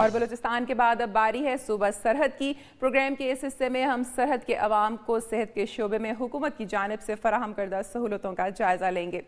اور بلوچستان کے بعد اب باری ہے صوبہ سرحد کی۔ پروگرام کے اس حصے میں ہم سرحد کے عوام کو صحت کے شعبے میں حکومت کی جانب سے فراہم کردہ سہولتوں کا جائزہ لیں گے۔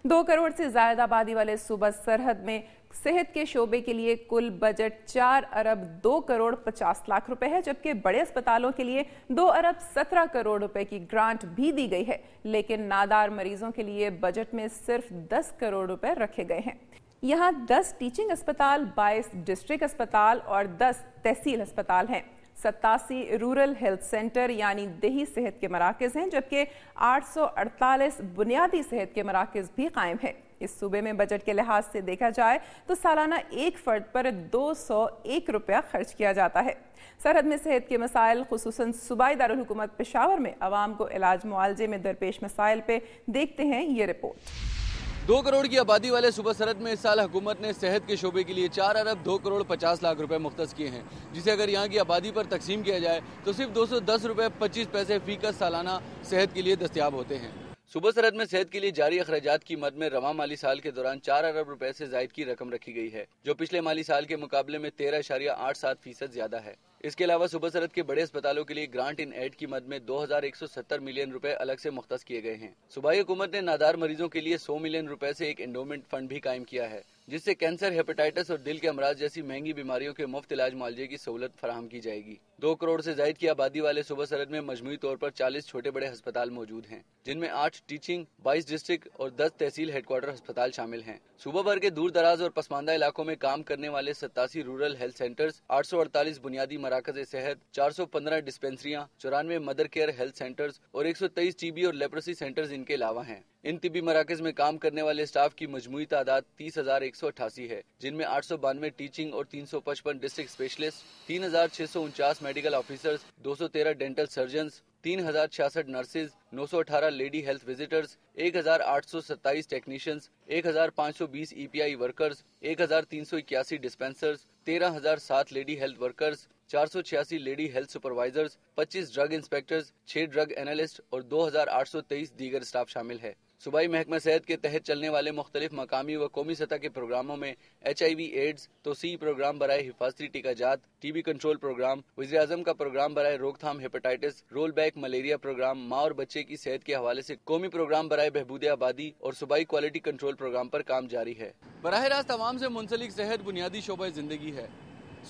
2 کروڑ سے زائد آبادی والے صوبہ سرحد میں صحت کے شعبے کے لیے کل بجٹ 4 ارب 2 کروڑ 50 لاکھ روپے ہے، جبکہ بڑے اسپتالوں کے لیے 2 ارب 17 کروڑ روپے کی گرانٹ بھی دی گئی ہے، لیکن نادار مریضوں کے لیے بجٹ میں صرف 10 کروڑ روپے رکھے گئے ہیں۔ یہاں 10 ٹیچنگ اسپتال، 22 ڈسٹرکٹ اسپتال اور 10 تحصیل اسپتال ہیں۔ 87 رورل ہیلتھ سینٹر یعنی دیہی صحت کے مراکز ہیں، جبکہ 848 بنیادی صحت کے مراکز بھی قائم ہیں۔ اس صوبے میں بجٹ کے لحاظ سے دیکھا جائے تو سالانہ ایک فرد پر 201 روپیہ خرچ کیا جاتا ہے۔ سرحد میں صحت کے مسائل، خصوصاً صوبائی دارالحکومت پشاور میں عوام کو علاج معالجے میں درپیش مسائل پہ دیکھتے ہیں یہ رپورٹ۔ 2 کروڑ کی آبادی والے صوبہ سرحد میں اس سال حکومت نے صحت کے شعبے کے لیے 4 ارب 2 کروڑ 50 لاکھ روپے مختص کیے ہیں، جسے اگر یہاں کی آبادی پر تقسیم کیا جائے تو صرف 210 روپے 25 پیسے فی کس سالانہ صحت کے لیے دستیاب ہوتے ہیں۔ صوبہ سرحد میں صحت کے لیے جاری اخراجات کی مد میں رواں مالی سال کے دوران 4 ارب روپے سے زائد کی رقم رکھی گئی ہے، جو پچھلے مالی سال کے مقابلے میں 13.87% زیادہ ہے۔ اس کے علاوہ صوبہ سرحد کے بڑے اسپتالوں کے لیے گرانٹ ان ایڈ کی مد میں 2170 ملین روپے الگ سے مختص کیے گئے ہیں۔ صوبائی حکومت نے نادار مریضوں کے لیے 100 ملین روپے سے ایک انڈومنٹ فنڈ بھی قائم کیا ہے، جس سے کینسر، ہیپاٹائٹس اور دل کے امراض جیسی مہنگی بیماریوں کے مفت علاج معالجے کی سہولت فراہم کی جائے گی۔ 2 کروڑ سے زائد کی آبادی والے صوبہ سرحد میں مجموعی طور پر 40 چھوٹے بڑے ہسپتال موجود ہیں، جن میں 8 ٹیچنگ، 22 ڈسٹرکٹ اور 10 تحصیل ہیڈ کوارٹر ہسپتال شامل ہیں۔ صوبہ بھر کے دور دراز اور پسماندہ علاقوں میں کام کرنے والے 87 رورل ہیلتھ سینٹرز، 848 بنیادی مراکز صحت، 415 ڈسپنسریاں، 94 مدر کیئر ہیلتھ سینٹرز اور 123 ٹی بی اور لیپرسی سینٹرز ان کے علاوہ ہیں۔ ان طبی مراکز میں کام کرنے والے اسٹاف کی مجموعی تعداد 30,188 ہے، جن میں 892 ٹیچنگ اور 355 district specialists, 3,649 medical officers, 213 dental surgeons, 3,066 nurses, 918 lady health visitors, 1,827 technicians, 1,520 E P I workers, 1,381 dispensers, 13,007 lady health workers, 486 lady health supervisors, 25 drug inspectors, 6 drug analyst اور 2,823 دیگر اسٹاف شامل ہے۔ صوبائی محکمہ صحت کے تحت چلنے والے مختلف مقامی و قومی سطح کے پروگراموں میں HIV ایڈز، توسیع پروگرام برائے حفاظتی ٹیکہ جات، TB کنٹرول پروگرام، وزیر اعظم کا پروگرام برائے روک تھام hepatitis, roll back malaria program, ماں اور بچے کی صحت کے حوالے سے قومی پروگرام برائے بہبود آبادی اور صوبائی کوالٹی کنٹرول پروگرام پر کام جاری ہے۔ براہ راست عوام سے منسلک صحت بنیادی شعبہ زندگی ہے۔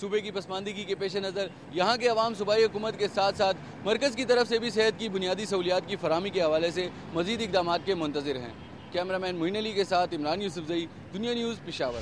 صوبے کی پسماندگی کے پیش نظر یہاں کے عوام صوبائی حکومت کے ساتھ ساتھ مرکز کی طرف سے بھی صحت کی بنیادی سہولیات کی فراہمی کے حوالے سے مزید اقدامات کے منتظر ہیں۔ کیمرامین معین علی کے ساتھ عمران یوسفزئی، دنیا نیوز، پشاور۔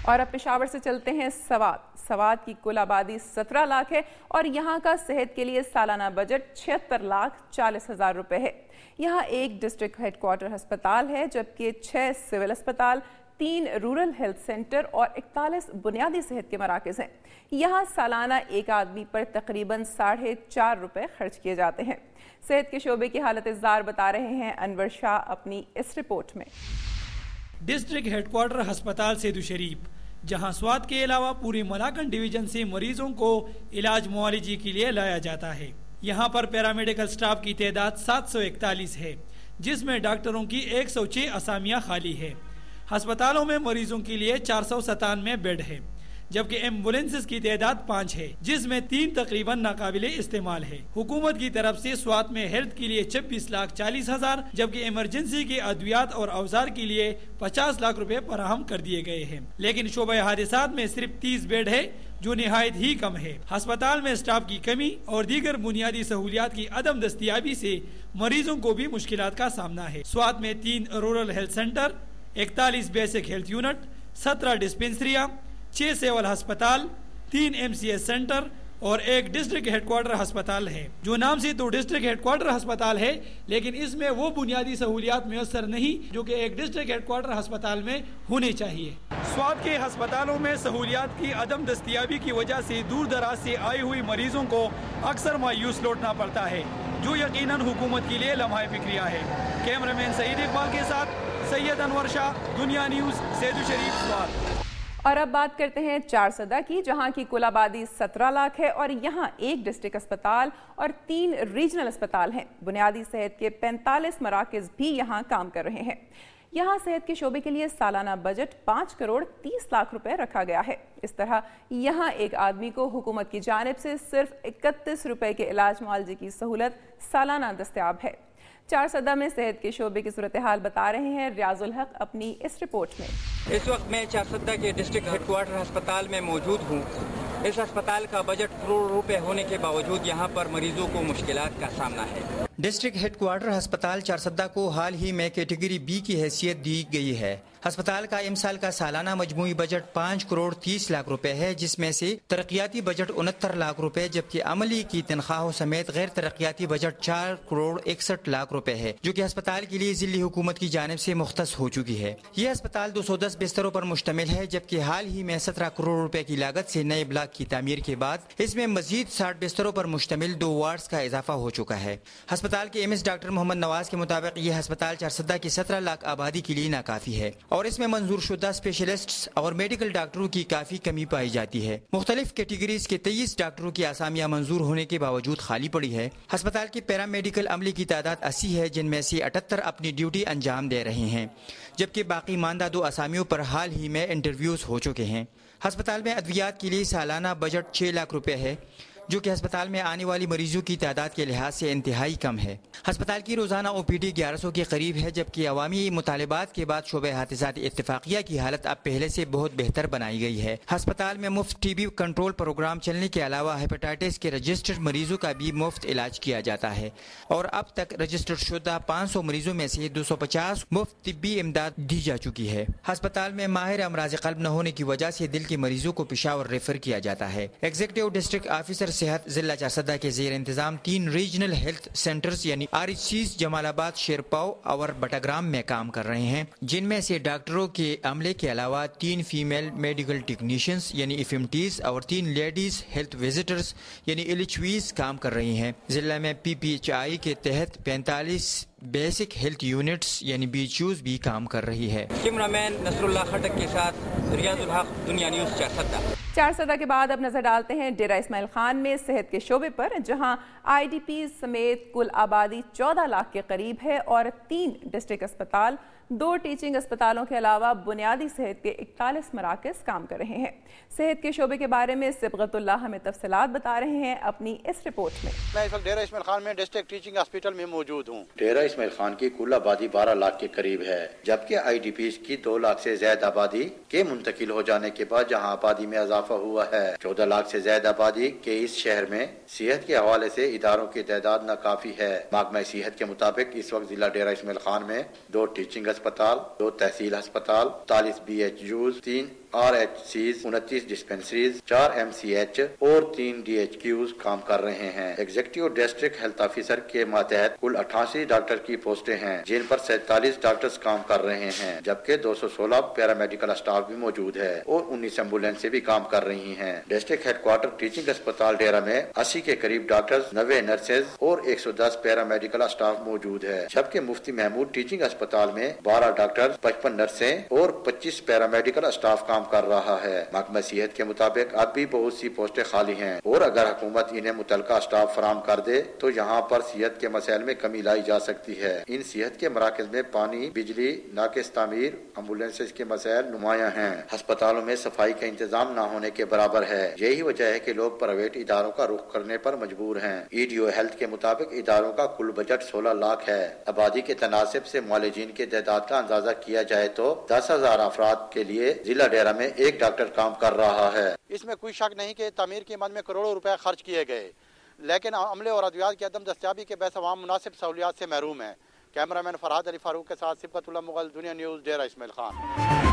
اور اب پشاور سے چلتے ہیں سوات کی کل آبادی 17 لاکھ ہے اور یہاں کا صحت کے لیے سالانہ بجٹ 76,40,000 روپے ہے۔ یہاں ایک ڈسٹرکٹ ہیڈ کوارٹر ہسپتال ہے، جبکہ 6 سول اسپتال، 3 رورل ہیلتھ سینٹر اور 41 بنیادی صحت کے مراکز ہیں۔ یہاں سالانہ ایک آدمی پر تقریباً 4.5 روپے خرچ کیے جاتے ہیں۔ صحت کے شعبے کی حالت زار بتا رہے ہیں انور شاہ اپنی اس رپورٹ میں۔ ڈسٹرکٹ ہیڈ کوارٹر ہسپتال سیدو شریف، جہاں سوات کے علاوہ پوری ملاکن ڈویژن سے مریضوں کو علاج معالجے کے لیے لایا جاتا ہے۔ یہاں پر پیرامیڈیکل سٹاف کی تعداد 741 ہے، جس میں ڈاکٹروں کی 106 اسامیاں خالی ہے۔ ہسپتالوں میں مریضوں کے لیے 497 بیڈ ہے، جبکہ ایمبولینسز کی تعداد 5 ہے، جس میں 3 تقریباً ناقابل استعمال ہے۔ حکومت کی طرف سے سوات میں ہیلتھ کے لیے 26,40,000 جبکہ ایمرجنسی کے ادویات اور اوزار کے لیے 50 لاکھ روپے فراہم کر دیے گئے ہیں، لیکن شعبہ حادثات میں صرف 30 بیڈ ہے، جو نہایت ہی کم ہے۔ ہسپتال میں اسٹاف کی کمی اور دیگر بنیادی سہولیات کی عدم دستیابی سے مریضوں کو بھی مشکلات کا سامنا ہے۔ سوات میں 3 rural health centre, 41 basic health unit, 17 ڈسپنسریاں، 6 civil ہسپتال، 3 MCS سینٹر اور 1 ڈسٹرکٹ ہیڈ کوارٹر ہسپتال ہے، جو نام سے تو ڈسٹرکٹ ہیڈ کوارٹر ہسپتال ہے، لیکن اس میں وہ بنیادی سہولیات میسر نہیں جو کہ ایک ڈسٹرکٹ ہیڈ کوارٹر ہسپتال میں ہونے چاہیے۔ سوات کے ہسپتالوں میں سہولیات کی عدم دستیابی کی وجہ سے دور دراز سے آئی ہوئی مریضوں کو اکثر مایوس لوٹنا پڑتا ہے، جو یقیناً حکومت کے لیے لمحہ فکریہ ہے۔ کیمرامین سعید اقبال کے ساتھ سید انور شاہ، دنیا نیوز، سیدو شریف، سوات۔ اور اب بات کرتے ہیں چارسدہ کی، جہاں کی کل آبادی 17 لاکھ ہے اور یہاں ایک ڈسٹرکٹ اسپتال اور 3 ریجنل اسپتال ہیں۔ بنیادی صحت کے 45 مراکز بھی یہاں کام کر رہے ہیں۔ یہاں صحت کے شعبے کے لیے سالانہ بجٹ 5 کروڑ 30 لاکھ روپے رکھا گیا ہے۔ اس طرح یہاں ایک آدمی کو حکومت کی جانب سے صرف 31 روپے کے علاج معالجے کی سہولت سالانہ دستیاب ہے۔ چارسدہ میں صحت کے شعبے کی صورتحال بتا رہے ہیں ریاض الحق اپنی اس رپورٹ میں۔ اس وقت میں چارسدہ کے ڈسٹرکٹ ہیڈ کوارٹر ہسپتال میں موجود ہوں۔ اس ہسپتال کا بجٹ کروڑ روپے ہونے کے باوجود یہاں پر مریضوں کو مشکلات کا سامنا ہے۔ ڈسٹرکٹ ہیڈ کوارٹر ہسپتال چارسدہ کو حال ہی میں کیٹیگری بی کی حیثیت دی گئی ہے۔ ہسپتال کا امسال کا سالانہ مجموعی بجٹ 5 کروڑ 30 لاکھ روپے ہے، جس میں سے ترقیاتی بجٹ 69 لاکھ روپے جبکہ عملی کی تنخواہوں سمیت غیر ترقیاتی بجٹ 4 کروڑ 61 لاکھ روپے ہے، جو کہ ہسپتال کے لیے ضلعی حکومت کی جانب سے مختص ہو چکی ہے۔ یہ ہسپتال 210 بستروں پر مشتمل ہے، جبکہ حال ہی میں 17 کروڑ روپے کی لاگت سے نئے بلاک کی تعمیر کے بعد اس میں مزید 60 بستروں پر مشتمل 2 وارڈز کا اضافہ ہو چکا ہے۔ ہسپتال کے ایم ایس ڈاکٹر محمد نواز کے مطابق یہ ہسپتال چارسدہ کی 17 لاکھ آبادی کے لیے ناکافی ہے اور اس میں منظور شدہ اسپیشلسٹس اور میڈیکل ڈاکٹروں کی کافی کمی پائی جاتی ہے۔ مختلف کیٹیگریز کے 23 ڈاکٹروں کی اسامیاں منظور ہونے کے باوجود خالی پڑی ہے۔ ہسپتال کے پیرا میڈیکل عملے کی تعداد 80 ہے، جن میں سے 78 اپنی ڈیوٹی انجام دے رہے ہیں، جبکہ باقی ماندہ 2 اسامیوں پر حال ہی میں انٹرویوز ہو چکے ہیں۔ ہسپتال میں ادویات کے لیے سالانہ بجٹ 6 لاکھ روپے ہے، جو کہ ہسپتال میں آنے والی مریضوں کی تعداد کے لحاظ سے انتہائی کم ہے۔ ہسپتال کی روزانہ او پی ڈی 1100 کے قریب ہے، جبکہ عوامی مطالبات کے بعد شعبہ حادثات اتفاقیہ کی حالت اب پہلے سے بہت بہتر بنائی گئی ہے۔ ہسپتال میں مفت ٹی بی کنٹرول پروگرام چلنے کے علاوہ ہیپاٹائٹس کے رجسٹرڈ مریضوں کا بھی مفت علاج کیا جاتا ہے اور اب تک رجسٹرڈ شدہ 500 مریضوں میں سے 250 مفت طبی امداد دی جا چکی ہے۔ ہسپتال میں ماہر امراض قلب نہ ہونے کی وجہ سے دل کے مریضوں کو پشاور ریفر کیا جاتا ہے۔ ایگزیکٹو ڈسٹرکٹ آفیسر صحت ضلع چارسدہ کے زیر انتظام 3 ریجنل ہیلتھ سینٹرز یعنی RHCs جمال آباد، شیرپاؤ اور بٹاگرام میں کام کر رہے ہیں، جن میں سے ڈاکٹروں کے عملے کے علاوہ 3 فیمیل میڈیکل ٹیکنیشینز یعنی FMTs اور 3 لیڈیز ہیلتھ وزٹرز یعنی LHVs کام کر رہی ہیں۔ ضلع میں PPHI کے تحت 45 بیسک ہیلتھ یونٹس یعنی BHUs بھی کام کر رہی ہے۔ کیمرامین نصر اللہ خٹک کے ساتھ ریاض الحق، دنیا نیوز چارسدہ۔ چارسدہ کے بعد اب نظر ڈالتے ہیں ڈیرہ اسماعیل خان میں صحت کے شعبے پر، جہاں IDPs سمیت کل آبادی 14 لاکھ کے قریب ہے اور 3 ڈسٹرکٹ اسپتال، 2 ٹیچنگ اسپتالوں کے علاوہ بنیادی صحت کے 41 مراکز کام کر رہے ہیں۔ صحت کے شعبے کے بارے میں صبغت اللہ ہمیں تفصیلات بتا رہے ہیں اپنی اس رپورٹ میں۔ میں اس وقت ڈیرہ اسماعیل خان میں ڈسٹرکٹ ٹیچنگ ہاسپٹل میں موجود ہوں۔ ڈیرہ اسماعیل خان کی کل آبادی 12 لاکھ کے قریب ہے، جبکہ IDPs کی 2 لاکھ سے زیادہ آبادی کے منتقل ہو جانے کے بعد جہاں آبادی میں اضافہ ہوا ہے۔ 14 لاکھ سے زیادہ آبادی کے اس شہر میں صحت کے حوالے سے اداروں کی تعداد ناکافی ہے۔ محکمہ صحت کے مطابق اس وقت ضلع ڈیرہ اسماعیل خان میں 2 ٹیچنگ اسپتال، 2 تحصیل ہسپتال، 43 BHUs، 3 RHCs، 29 ڈسپنسریز، 4 MCH اور 3 DHQs کام کر رہے ہیں۔ ایگزیکٹو ڈسٹرکٹ ہیلتھ آفیسر کے ماتحت کل 88 ڈاکٹر کی پوسٹیں ہیں، جن پر 47 ڈاکٹرز کام کر رہے ہیں، جبکہ 216 پیرامیڈیکل اسٹاف بھی موجود ہے اور 19 ایمبولینسیں بھی کام کر رہی ہیں۔ ڈسٹرکٹ ہیڈ کوارٹر ٹیچنگ اسپتال ڈیرہ میں 80 کے قریب ڈاکٹرز، 90 نرسز اور 110 پیرامیڈیکل اسٹاف موجود ہے، جبکہ مفتی محمود ٹیچنگ اسپتال میں 12 ڈاکٹر، 55 نرسیں اور 25 پیرامیڈیکل اسٹاف کام کر رہا ہے۔ محکمہ صحت کے مطابق اب بھی بہت سی پوسٹیں خالی ہیں اور اگر حکومت انہیں متعلقہ اسٹاف فراہم کر دے تو یہاں پر صحت کے مسائل میں کمی لائی جا سکتی ہے۔ ان صحت کے مراکز میں پانی، بجلی، ناقص تعمیر، ایمبولینسز کے مسائل نمایاں ہیں۔ ہسپتالوں میں صفائی کا انتظام نہ ہونے کے برابر ہے۔ یہی وجہ ہے کہ لوگ پرائیویٹ اداروں کا رخ کرنے پر مجبور ہیں۔ EDO ہیلتھ کے مطابق اداروں کا کل بجٹ 16 لاکھ ہے۔ آبادی کے تناسب سے معالجین کے تعداد کا اندازہ کیا جائے تو 10,000 افراد کے لیے ضلع ڈیرہ میں 1 ڈاکٹر کام کر رہا ہے۔ اس میں کوئی شک نہیں کہ تعمیر کی مد میں کروڑوں روپے خرچ کیے گئے، لیکن عملے اور ادویات کی عدم دستیابی کے باعث عوام مناسب سہولیات سے محروم ہیں۔ کیمرہ مین فرحاد علی فاروق کے ساتھ صبغت اللہ مغل، دنیا نیوز، ڈیرہ اسماعیل خان۔